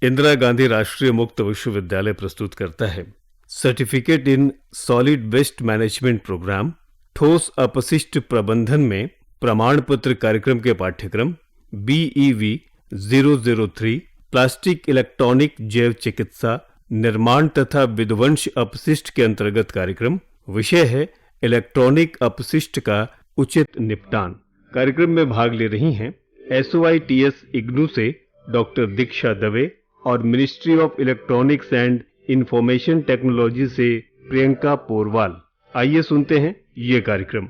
इंदिरा गांधी राष्ट्रीय मुक्त विश्वविद्यालय प्रस्तुत करता है certificate in solid waste management programme ठोस अपशिष्ट प्रबंधन में प्रमाण पत्र कार्यक्रम के पाठ्यक्रम BEV 003 प्लास्टिक इलेक्ट्रॉनिक जैव चिकित्सा निर्माण तथा विध्वंस अपशिष्ट के अंतर्गत कार्यक्रम। विषय है इलेक्ट्रॉनिक अपशिष्ट का उचित निपटान। कार्यक्रम में भाग ले रही हैं SOITS इग्नू से डॉक्टर दीक्षा दवे और ministry of electronics and information technology से प्रियंका पोरवाल। आइए सुनते हैं ये कार्यक्रम।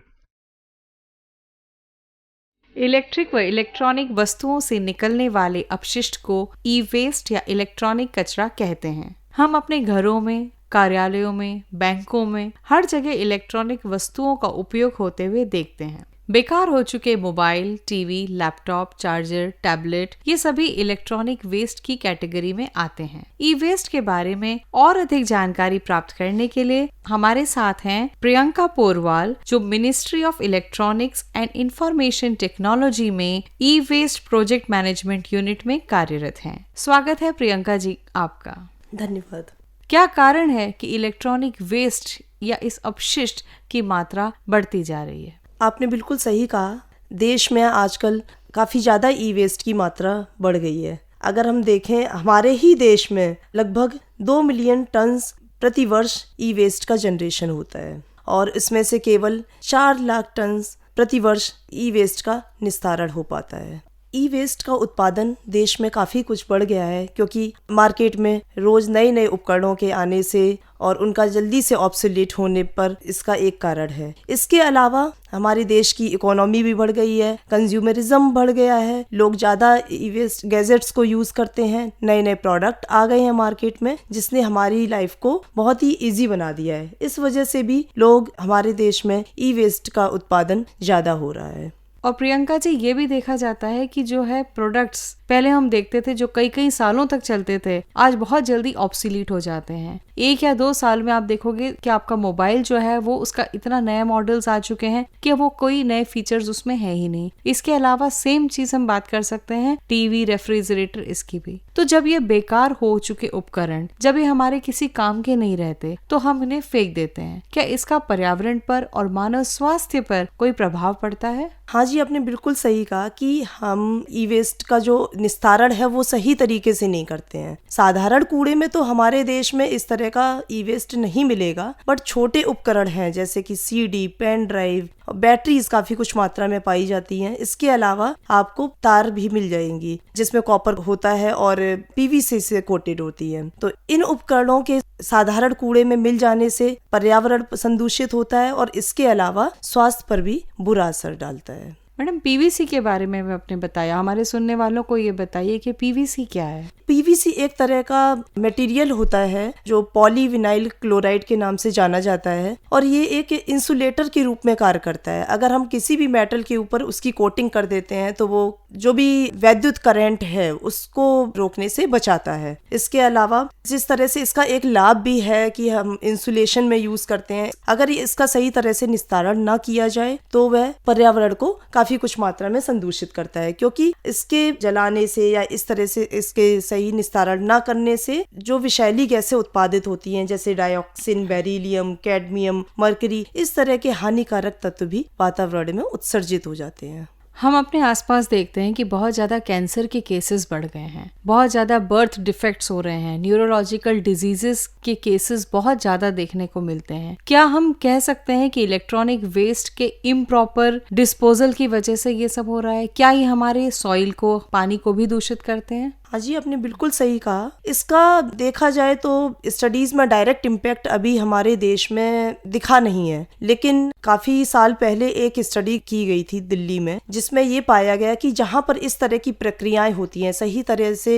इलेक्ट्रिक व इलेक्ट्रॉनिक वस्तुओं से निकलने वाले अपशिष्ट को ई वेस्ट या इलेक्ट्रॉनिक कचरा कहते हैं। हम अपने घरों में, कार्यालयों में, बैंकों में हर जगह इलेक्ट्रॉनिक वस्तुओं का उपयोग होते हुए देखते हैं। बेकार हो चुके mobile, TV, laptop, charger, tablet ये सभी इलेक्ट्रॉनिक वेस्ट की कैटेगरी में आते हैं। ई वेस्ट के बारे में और अधिक जानकारी प्राप्त करने के लिए हमारे साथ हैं प्रियंका पोरवाल, जो ministry of electronics and information technology में ई वेस्ट प्रोजेक्ट मैनेजमेंट यूनिट में कार्यरत हैं। स्वागत है प्रियंका जी आपका। धन्यवाद। क्या कारण है कि इलेक्ट्रॉनिक वेस्ट या इस अपशिष्ट की मात्रा बढ़ती जा रही है? आपने बिल्कुल सही कहा। देश में आजकल काफ़ी ज़्यादा ई वेस्ट की मात्रा बढ़ गई है। अगर हम देखें, हमारे ही देश में लगभग 2 मिलियन टन प्रति वर्ष ई वेस्ट का जनरेशन होता है और इसमें से केवल 4 लाख टन प्रति वर्ष ई वेस्ट का निस्तारण हो पाता है। ई वेस्ट का उत्पादन देश में काफ़ी कुछ बढ़ गया है क्योंकि मार्केट में रोज़ नए नए उपकरणों के आने से और उनका जल्दी से ऑब्सोलीट होने पर इसका एक कारण है। इसके अलावा हमारे देश की इकोनॉमी भी बढ़ गई है, कंज्यूमरिज्म बढ़ गया है, लोग ज़्यादा ई वेस्ट गैजेट्स को यूज़ करते हैं, नए नए प्रोडक्ट आ गए हैं मार्केट में जिसने हमारी लाइफ को बहुत ही ईजी बना दिया है। इस वजह से भी लोग हमारे देश में ई वेस्ट का उत्पादन ज़्यादा हो रहा है। और प्रियंका जी, ये भी देखा जाता है कि जो है प्रोडक्ट्स पहले हम देखते थे जो कई कई सालों तक चलते थे, आज बहुत जल्दी ऑब्सोलीट हो जाते हैं। 1 या 2 साल में आप देखोगे कि आपका मोबाइल जो है वो उसका इतना नए मॉडल्स आ चुके हैं कि वो कोई नए फीचर्स उसमें है ही नहीं। इसके अलावा सेम चीज हम बात कर सकते हैं टीवी, रेफ्रिजरेटर, इसकी भी। तो जब ये बेकार हो चुके उपकरण, जब ये हमारे किसी काम के नहीं रहते तो हम इन्हें फेंक देते हैं। क्या इसका पर्यावरण पर और मानव स्वास्थ्य पर कोई प्रभाव पड़ता है? हाँ जी, आपने बिल्कुल सही कहा कि हम ई वेस्ट का जो निस्तारण है वो सही तरीके से नहीं करते हैं। साधारण कूड़े में तो हमारे देश में इस तरह का ई वेस्ट नहीं मिलेगा, बट छोटे उपकरण हैं जैसे कि सीडी, पेन ड्राइव, बैटरीज काफी कुछ मात्रा में पाई जाती हैं। इसके अलावा आपको तार भी मिल जाएंगी जिसमें कॉपर होता है और PVC से कोटेड होती है। तो इन उपकरणों के साधारण कूड़े में मिल जाने से पर्यावरण संदूषित होता है और इसके अलावा स्वास्थ्य पर भी बुरा असर डालता है। मैडम, PVC के बारे में आपने बताया, हमारे सुनने वालों को ये बताइए कि PVC क्या है? PVC एक तरह का मटेरियल होता है जो पॉलीविनाइल क्लोराइड के नाम से जाना जाता है और ये एक इंसुलेटर के रूप में कार्य करता है। अगर हम किसी भी मेटल के ऊपर उसकी कोटिंग कर देते हैं तो वो जो भी वैद्युत करंट है उसको रोकने से बचाता है। इसके अलावा जिस तरह से इसका एक लाभ भी है कि हम इंसुलेशन में यूज करते हैं, अगर इसका सही तरह से निस्तारण ना किया जाए तो वह पर्यावरण को काफी कुछ मात्रा में संदूषित करता है, क्योंकि इसके जलाने से या इस तरह से इसके सही निस्तारण ना करने से जो विषैली गैसें उत्पादित होती हैं जैसे डाइऑक्सिन, बेरिलियम, कैडमियम, मरकरी, इस तरह के हानिकारक तत्व भी वातावरण में उत्सर्जित हो जाते हैं। हम अपने आसपास देखते हैं कि बहुत ज़्यादा कैंसर के केसेस बढ़ गए हैं, बहुत ज़्यादा बर्थ डिफेक्ट्स हो रहे हैं, न्यूरोलॉजिकल डिजीजेस के केसेस बहुत ज़्यादा देखने को मिलते हैं। क्या हम कह सकते हैं कि इलेक्ट्रॉनिक वेस्ट के इम्प्रॉपर डिस्पोजल की वजह से ये सब हो रहा है? क्या ये हमारे सॉइल को, पानी को भी दूषित करते हैं? हाँ जी, आपने बिल्कुल सही कहा। इसका देखा जाए तो स्टडीज में डायरेक्ट इम्पैक्ट अभी हमारे देश में दिखा नहीं है, लेकिन काफी साल पहले एक स्टडी की गई थी दिल्ली में जिसमें ये पाया गया कि जहाँ पर इस तरह की प्रक्रियाएं होती हैं, सही तरह से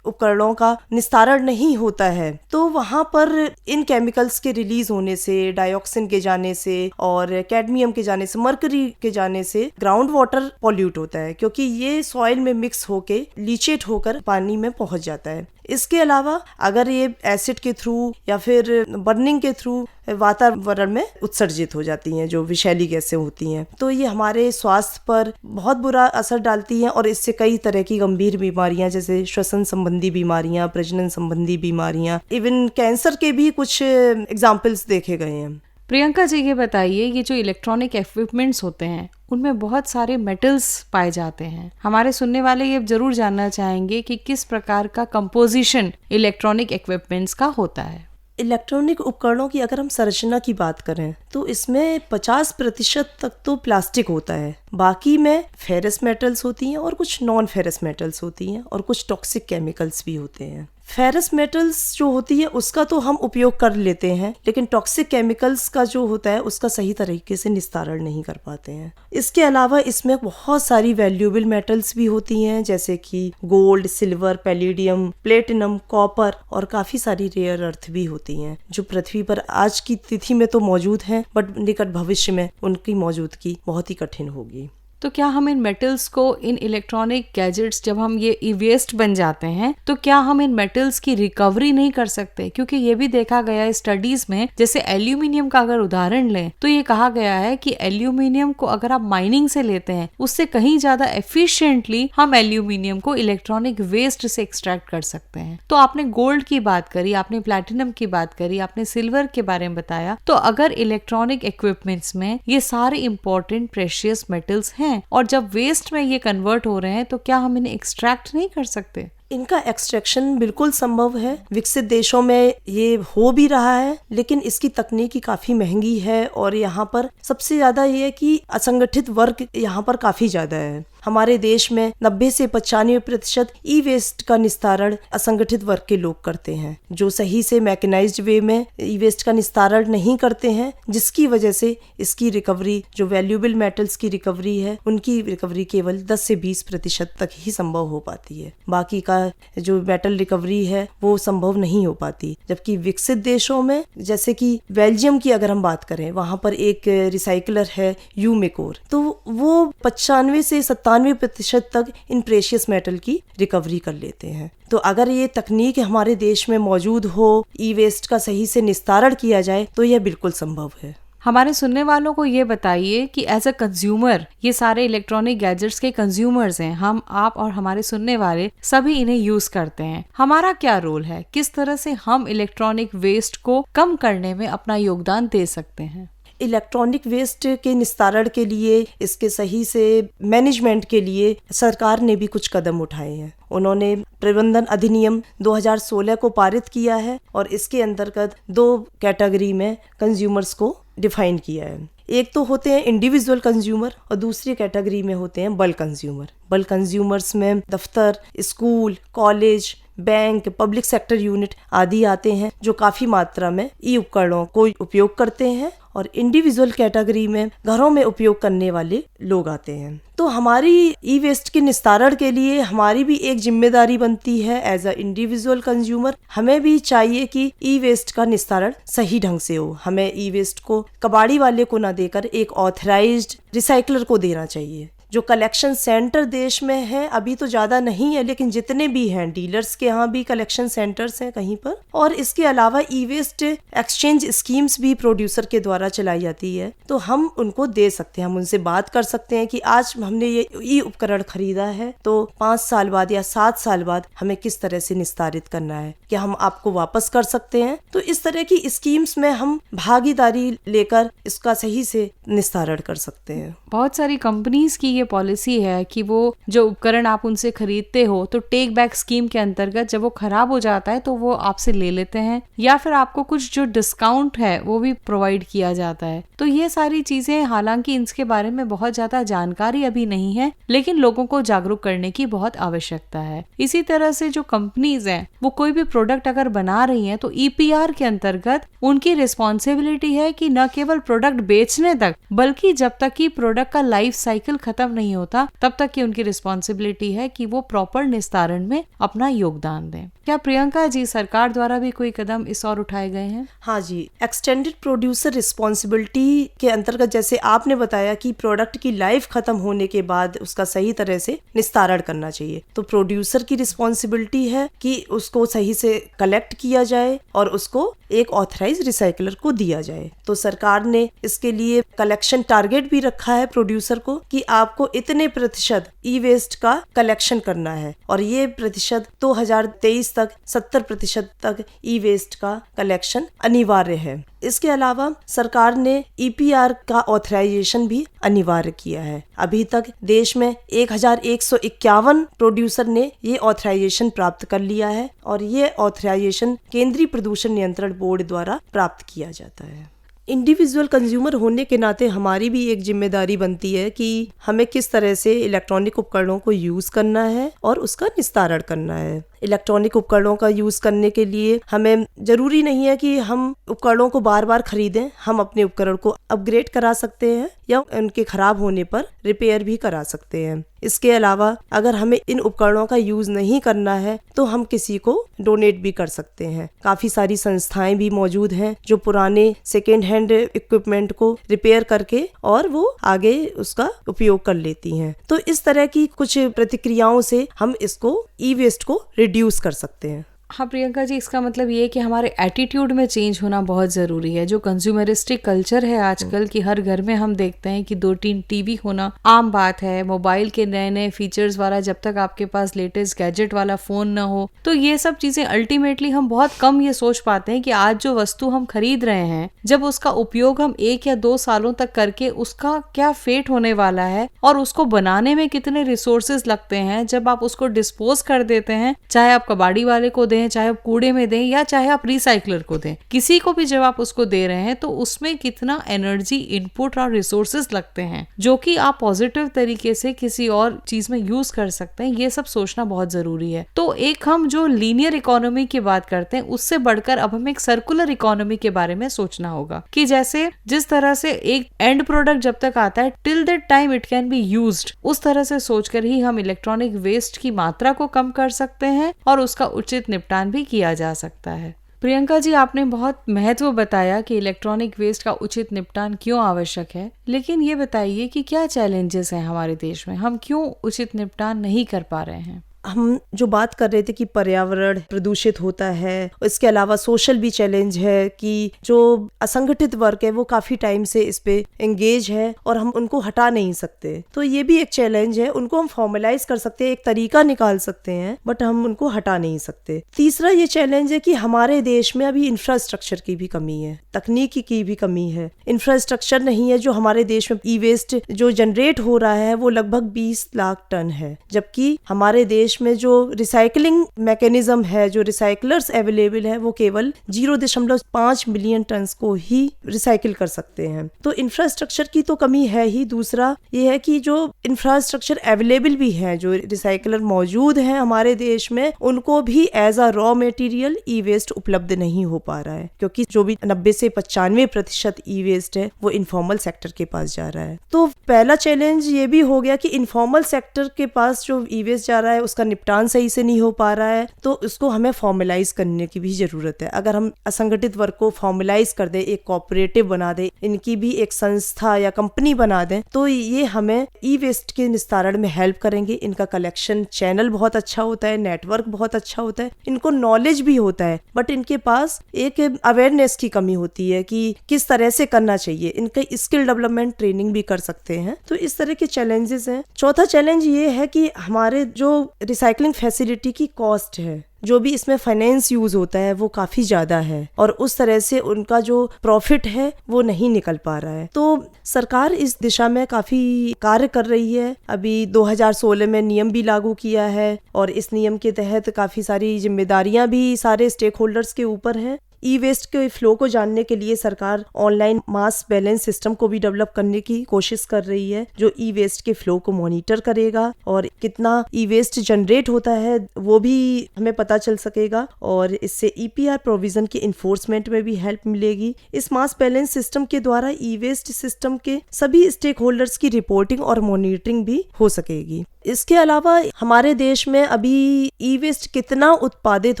उपकरणों का निस्तारण नहीं होता है, तो वहाँ पर इन केमिकल्स के रिलीज होने से, डाइऑक्सिन के जाने से और कैडमियम के जाने से, मरकरी के जाने से ग्राउंड वाटर पॉल्यूट होता है, क्योंकि ये सॉइल में मिक्स होके लीचेट होकर पानी में पहुंच जाता है। इसके अलावा अगर ये एसिड के थ्रू या फिर बर्निंग के थ्रू वातावरण में उत्सर्जित हो जाती हैं, जो विषैली गैसें होती हैं, तो ये हमारे स्वास्थ्य पर बहुत बुरा असर डालती हैं और इससे कई तरह की गंभीर बीमारियां जैसे श्वसन संबंधी बीमारियां, प्रजनन संबंधी बीमारियां, इवन कैंसर के भी कुछ एग्जाम्पल्स देखे गए हैं। प्रियंका जी ये बताइए, ये जो इलेक्ट्रॉनिक इक्विपमेंट्स होते हैं उनमें बहुत सारे मेटल्स पाए जाते हैं। हमारे सुनने वाले ये जरूर जानना चाहेंगे कि किस प्रकार का कंपोजिशन इलेक्ट्रॉनिक इक्विपमेंट्स का होता है। इलेक्ट्रॉनिक उपकरणों की अगर हम संरचना की बात करें तो इसमें 50% तक तो प्लास्टिक होता है, बाकी में फेरस मेटल्स होती हैं और कुछ नॉन फेरस मेटल्स होती हैं और कुछ टॉक्सिक केमिकल्स भी होते हैं। फेरस मेटल्स जो होती है उसका तो हम उपयोग कर लेते हैं, लेकिन टॉक्सिक केमिकल्स का जो होता है उसका सही तरीके से निस्तारण नहीं कर पाते हैं। इसके अलावा इसमें बहुत सारी वैल्यूएबल मेटल्स भी होती हैं जैसे कि gold, silver, palladium, platinum, copper और काफी सारी रेयर अर्थ भी होती हैं जो पृथ्वी पर आज की तिथि में तो मौजूद हैं, बट निकट भविष्य में उनकी मौजूदगी बहुत ही कठिन होगी। तो क्या हम इन मेटल्स को, इन इलेक्ट्रॉनिक गैजेट्स, जब हम ये ई वेस्ट बन जाते हैं तो क्या हम इन मेटल्स की रिकवरी नहीं कर सकते? क्योंकि ये भी देखा गया है स्टडीज में, जैसे एल्यूमिनियम का अगर उदाहरण लें तो ये कहा गया है कि एल्यूमिनियम को अगर आप माइनिंग से लेते हैं उससे कहीं ज्यादा एफिशिएंटली हम एल्यूमिनियम को इलेक्ट्रॉनिक वेस्ट से एक्सट्रैक्ट कर सकते हैं। तो आपने गोल्ड की बात करी, आपने प्लैटिनम की बात करी, आपने सिल्वर के बारे में बताया, तो अगर इलेक्ट्रॉनिक इक्विपमेंट्स में ये सारे इंपॉर्टेंट प्रेशियस मेटल्स हैं और जब वेस्ट में ये कन्वर्ट हो रहे हैं तो क्या हम इन्हें एक्सट्रैक्ट नहीं कर सकते? इनका एक्सट्रैक्शन बिल्कुल संभव है। विकसित देशों में ये हो भी रहा है, लेकिन इसकी तकनीकी काफी महंगी है और यहाँ पर सबसे ज्यादा ये है कि असंगठित वर्ग यहाँ पर काफी ज्यादा है। हमारे देश में 90 से 95% ई वेस्ट का निस्तारण असंगठित वर्ग के लोग करते हैं, जो सही से मैकेनाइज्ड वे में ई वेस्ट का निस्तारण नहीं करते हैं, जिसकी वजह से इसकी रिकवरी, जो वैल्यूएबल मेटल्स की रिकवरी है, उनकी रिकवरी केवल 10 से 20% तक ही संभव हो पाती है। बाकी का जो मेटल रिकवरी है वो संभव नहीं हो पाती। जबकि विकसित देशों में, जैसे कि बेल्जियम की अगर हम बात करें, वहां पर एक रिसाइकलर है यूमेकोर, तो वो 95 से 97% तक इन प्रेशियस मेटल की रिकवरी कर लेते हैं। तो अगर ये तकनीक हमारे देश में मौजूद हो, ई वेस्ट का सही से निस्तारण किया जाए, तो यह बिल्कुल संभव है। हमारे सुनने वालों को ये बताइए कि एज अ कंज्यूमर, ये सारे इलेक्ट्रॉनिक गैजेट्स के कंज्यूमर्स हैं हम, आप और हमारे सुनने वाले सभी इन्हें यूज करते हैं। हमारा क्या रोल है? किस तरह से हम इलेक्ट्रॉनिक वेस्ट को कम करने में अपना योगदान दे सकते हैं? इलेक्ट्रॉनिक वेस्ट के निस्तारण के लिए, इसके सही से मैनेजमेंट के लिए सरकार ने भी कुछ कदम उठाए हैं। उन्होंने प्रबंधन अधिनियम 2016 को पारित किया है और इसके अंतर्गत 2 कैटेगरी में कंज्यूमर्स को डिफाइन किया है। एक तो होते हैं इंडिविजुअल कंज्यूमर और दूसरी कैटेगरी में होते हैं बल्क कंज्यूमर। बल्क कंज्यूमर्स में दफ्तर, school, college, bank, public sector unit आदि आते हैं जो काफी मात्रा में ई उपकरणों को उपयोग करते हैं, और इंडिविजुअल कैटेगरी में घरों में उपयोग करने वाले लोग आते हैं। तो हमारी ई वेस्ट के निस्तारण के लिए हमारी भी एक जिम्मेदारी बनती है एज अ इंडिविजुअल कंज्यूमर। हमें भी चाहिए कि ई वेस्ट का निस्तारण सही ढंग से हो। हमें ई वेस्ट को कबाड़ी वाले को ना देकर एक ऑथराइज्ड रिसाइकलर को देना चाहिए। जो कलेक्शन सेंटर देश में है, अभी तो ज्यादा नहीं है, लेकिन जितने भी हैं, डीलर्स के यहाँ भी कलेक्शन सेंटर्स हैं कहीं पर, और इसके अलावा ई वेस्ट एक्सचेंज स्कीम्स भी प्रोड्यूसर के द्वारा चलाई जाती है, तो हम उनको दे सकते हैं। हम उनसे बात कर सकते हैं कि आज हमने ये ई उपकरण खरीदा है, तो 5 साल बाद या 7 साल बाद हमें किस तरह से निस्तारित करना है, क्या हम आपको वापस कर सकते हैं। तो इस तरह की स्कीम्स में हम भागीदारी लेकर इसका सही से निस्तारण कर सकते हैं। बहुत सारी कंपनीज की ये पॉलिसी है कि वो जो उपकरण आप उनसे खरीदते हो तो टेक बैक स्कीम के अंतर्गत जब वो खराब हो जाता है तो वो आपसे ले लेते हैं, या फिर आपको कुछ जो डिस्काउंट है वो भी प्रोवाइड किया जाता है। तो ये सारी चीजें, हालांकि इनके बारे में बहुत ज्यादा जानकारी अभी नहीं है, लेकिन लोगों को जागरूक करने की बहुत आवश्यकता है। इसी तरह से जो कंपनीज हैं वो कोई भी प्रोडक्ट अगर बना रही हैं तो EPR के अंतर्गत उनकी रिस्पॉन्सिबिलिटी है कि न केवल प्रोडक्ट बेचने तक, बल्कि जब तक कि प्रोडक्ट का लाइफ साइकिल खत्म नहीं होता तब तक की उनकी रिस्पॉन्सिबिलिटी है कि वो प्रॉपर निस्तारण में अपना योगदान दें। क्या प्रियंका जी सरकार द्वारा भी कोई कदम इस ओर उठाए गए हैं? हाँ जी, एक्सटेंडेड प्रोड्यूसर रिस्पॉन्सिबिलिटी के अंतर्गत जैसे आपने बताया कि प्रोडक्ट की लाइफ खत्म होने के बाद उसका सही तरह से निस्तारण करना चाहिए, तो प्रोड्यूसर की रिस्पॉन्सिबिलिटी है कि उसको सही से कलेक्ट किया जाए और उसको एक ऑथराइज रिसाइकलर को दिया जाए। तो सरकार ने इसके लिए कलेक्शन टारगेट भी रखा है प्रोड्यूसर को कि आपको इतने प्रतिशत ई वेस्ट का कलेक्शन करना है, और ये प्रतिशत 2023 तक 70% तक ई वेस्ट का कलेक्शन अनिवार्य है। इसके अलावा सरकार ने EPR का ऑथराइजेशन भी अनिवार्य किया है। अभी तक देश में 1151 प्रोड्यूसर ने ये ऑथराइजेशन प्राप्त कर लिया है, और ये ऑथराइजेशन केंद्रीय प्रदूषण नियंत्रण बोर्ड द्वारा प्राप्त किया जाता है। इंडिविजुअल कंज्यूमर होने के नाते हमारी भी एक जिम्मेदारी बनती है कि हमें किस तरह से इलेक्ट्रॉनिक उपकरणों को यूज करना है और उसका निस्तारण करना है। इलेक्ट्रॉनिक उपकरणों का यूज करने के लिए हमें जरूरी नहीं है कि हम उपकरणों को बार बार खरीदें, हम अपने उपकरण को अपग्रेड करा सकते हैं या उनके खराब होने पर रिपेयर भी करा सकते हैं। इसके अलावा अगर हमें इन उपकरणों का यूज नहीं करना है तो हम किसी को डोनेट भी कर सकते हैं। काफी सारी संस्थाएं भी मौजूद हैं जो पुराने सेकेंड हैंड इक्विपमेंट को रिपेयर करके और वो आगे उसका उपयोग कर लेती हैं। तो इस तरह की कुछ प्रतिक्रियाओं से हम इसको ई वेस्ट को रिड्यूस कर सकते हैं। हाँ प्रियंका जी, इसका मतलब ये है कि हमारे एटीट्यूड में चेंज होना बहुत ज़रूरी है। जो कंज्यूमरिस्टिक कल्चर है आजकल की, हर घर में हम देखते हैं कि 2-3 टीवी होना आम बात है। मोबाइल के नए नए फीचर्स वाला, जब तक आपके पास लेटेस्ट गैजेट वाला फ़ोन ना हो, तो ये सब चीज़ें अल्टीमेटली हम बहुत कम ये सोच पाते हैं कि आज जो वस्तु हम खरीद रहे हैं, जब उसका उपयोग हम 1 या 2 सालों तक करके उसका क्या फेट होने वाला है और उसको बनाने में कितने रिसोर्सेज लगते हैं। जब आप उसको डिस्पोज कर देते हैं, चाहे आप कबाड़ी वाले को चाहे आप कूड़े में दें या चाहे आप रिसाइकलर को दें, किसी को भी जब आप उसको दे रहे हैं तो उसमें कितना एनर्जी इनपुट और रिसोर्सेज लगते हैं जो कि आप पॉजिटिव तरीके से किसी और चीज में यूज कर सकते हैं। ये सब सोचना बहुत जरूरी है। तो एक हम जो लीनियर इकोनॉमी की बात करते हैं, उससे बढ़कर अब हमें एक सर्कुलर इकोनॉमी के बारे में सोचना होगा कि जैसे जिस तरह से एक एंड प्रोडक्ट जब तक आता है till that time it can be used, उस तरह से सोचकर ही हम इलेक्ट्रॉनिक वेस्ट की मात्रा को कम कर सकते हैं और उसका उचित निपटान भी किया जा सकता है। प्रियंका जी, आपने बहुत महत्व बताया कि इलेक्ट्रॉनिक वेस्ट का उचित निपटान क्यों आवश्यक है, लेकिन ये बताइए कि क्या चैलेंजेस हैं हमारे देश में, हम क्यों उचित निपटान नहीं कर पा रहे हैं? हम जो बात कर रहे थे कि पर्यावरण प्रदूषित होता है, इसके अलावा सोशल भी चैलेंज है कि जो असंगठित वर्ग है वो काफी टाइम से इस पे एंगेज है और हम उनको हटा नहीं सकते। तो ये भी एक चैलेंज है। उनको हम फॉर्मलाइज कर सकते हैं, एक तरीका निकाल सकते हैं, बट हम उनको हटा नहीं सकते। तीसरा ये चैलेंज है कि हमारे देश में अभी इंफ्रास्ट्रक्चर की भी कमी है, तकनीकी की भी कमी है। इंफ्रास्ट्रक्चर नहीं है। जो हमारे देश में ई वेस्ट जो जनरेट हो रहा है वो लगभग 20 लाख टन है, जबकि हमारे देश में जो रिसाइकलिंग मैकेनिज्म है, जो रिसाइकलर्स अवेलेबल है, वो केवल 0.5 मिलियन टन को ही रिसाइकिल कर सकते हैं। तो इंफ्रास्ट्रक्चर की तो कमी है ही। दूसरा ये है कि जो इंफ्रास्ट्रक्चर अवेलेबल भी है, जो रिसाइकलर मौजूद हैं हमारे देश में, उनको भी as a raw material e waste उपलब्ध नहीं हो पा रहा है, क्योंकि जो भी 90 से 95% ई वेस्ट है वो इनफॉर्मल सेक्टर के पास जा रहा है। तो पहला चैलेंज ये भी हो गया कि इनफॉर्मल सेक्टर के पास जो ई वेस्ट जा रहा है उसका निपटान सही से नहीं हो पा रहा है, तो उसको हमें फॉर्मलाइज करने की भी जरूरत है। अगर हम असंगठित वर्ग को फॉर्मलाइज कर दे, एक कोऑपरेटिव बना दे, इनकी भी एक संस्था या कंपनी बना दें, तो ये हमें ई वेस्ट के निस्तारण में हेल्प करेंगे। इनका कलेक्शन चैनल बहुत अच्छा होता है, नेटवर्क बहुत अच्छा होता है, इनको नॉलेज भी होता है, बट इनके पास एक अवेयरनेस की कमी होती है कि किस तरह से करना चाहिए। इनका स्किल डेवलपमेंट ट्रेनिंग भी कर सकते हैं। तो इस तरह के चैलेंजेस हैं। चौथा चैलेंज ये है कि हमारे जो रिसाइकलिंग फैसिलिटी की कॉस्ट है, जो भी इसमें फाइनेंस यूज होता है, वो काफी ज्यादा है और उस तरह से उनका जो प्रॉफिट है वो नहीं निकल पा रहा है। तो सरकार इस दिशा में काफी कार्य कर रही है। अभी 2016 में नियम भी लागू किया है और इस नियम के तहत काफी सारी जिम्मेदारियां भी सारे स्टेक होल्डर्स के ऊपर हैं। ई वेस्ट के फ्लो को जानने के लिए सरकार ऑनलाइन मास बैलेंस सिस्टम को भी डेवलप करने की कोशिश कर रही है, जो ई वेस्ट के फ्लो को मॉनिटर करेगा और कितना ई वेस्ट जनरेट होता है वो भी हमें पता चल सकेगा और इससे EPR प्रोविजन के इन्फोर्समेंट में भी हेल्प मिलेगी। इस मास बैलेंस सिस्टम के द्वारा ई वेस्ट सिस्टम के सभी स्टेक होल्डर्स की रिपोर्टिंग और मॉनिटरिंग भी हो सकेगी। इसके अलावा हमारे देश में अभी ई वेस्ट कितना उत्पादित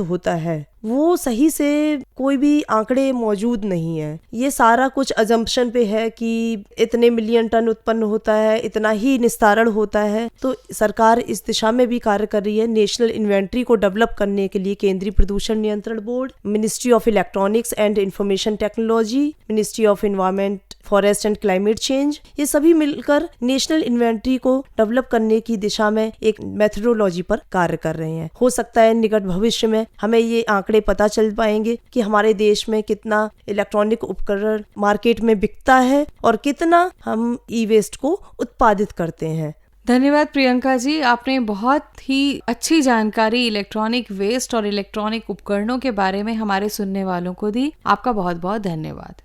होता है वो सही से कोई भी आंकड़े मौजूद नहीं है। ये सारा कुछ अजम्पशन पे है कि इतने मिलियन टन उत्पन्न होता है, इतना ही निस्तारण होता है। तो सरकार इस दिशा में भी कार्य कर रही है। नेशनल इन्वेंट्री को डेवलप करने के लिए केंद्रीय प्रदूषण नियंत्रण board, ministry of electronics and information technology, ministry of environment, forest and climate change, ये सभी मिलकर नेशनल इन्वेंट्री को डेवलप करने की दिशा में एक मेथोडोलॉजी पर कार्य कर रहे हैं। हो सकता है निकट भविष्य में हमें ये आंकड़े पता चल पाएंगे कि हमारे देश में कितना इलेक्ट्रॉनिक उपकरण मार्केट में बिकता है और कितना हम ई वेस्ट को उत्पादित करते हैं। धन्यवाद प्रियंका जी, आपने बहुत ही अच्छी जानकारी इलेक्ट्रॉनिक वेस्ट और इलेक्ट्रॉनिक उपकरणों के बारे में हमारे सुनने वालों को दी। आपका बहुत बहुत धन्यवाद।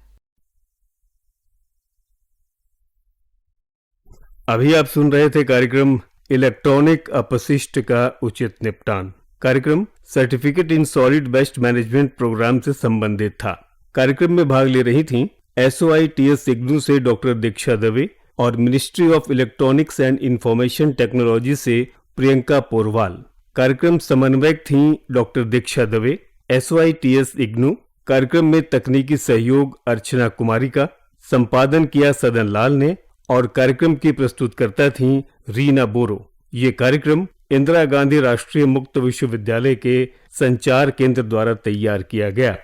अभी आप सुन रहे थे कार्यक्रम इलेक्ट्रॉनिक अपशिष्ट का उचित निपटान। कार्यक्रम certificate in solid waste management programme से संबंधित था। कार्यक्रम में भाग ले रही थीं SOITS इग्नू से डॉक्टर दीक्षा दवे और ministry of electronics and information technology से प्रियंका पोरवाल। कार्यक्रम समन्वयक थीं डॉक्टर दीक्षा दवे, SOITS इग्नू। कार्यक्रम में तकनीकी सहयोग अर्चना कुमारी का, संपादन किया सदन लाल ने और कार्यक्रम की प्रस्तुतकर्ता थीं रीना बोरो। ये कार्यक्रम इंदिरा गांधी राष्ट्रीय मुक्त विश्वविद्यालय के संचार केंद्र द्वारा तैयार किया गया।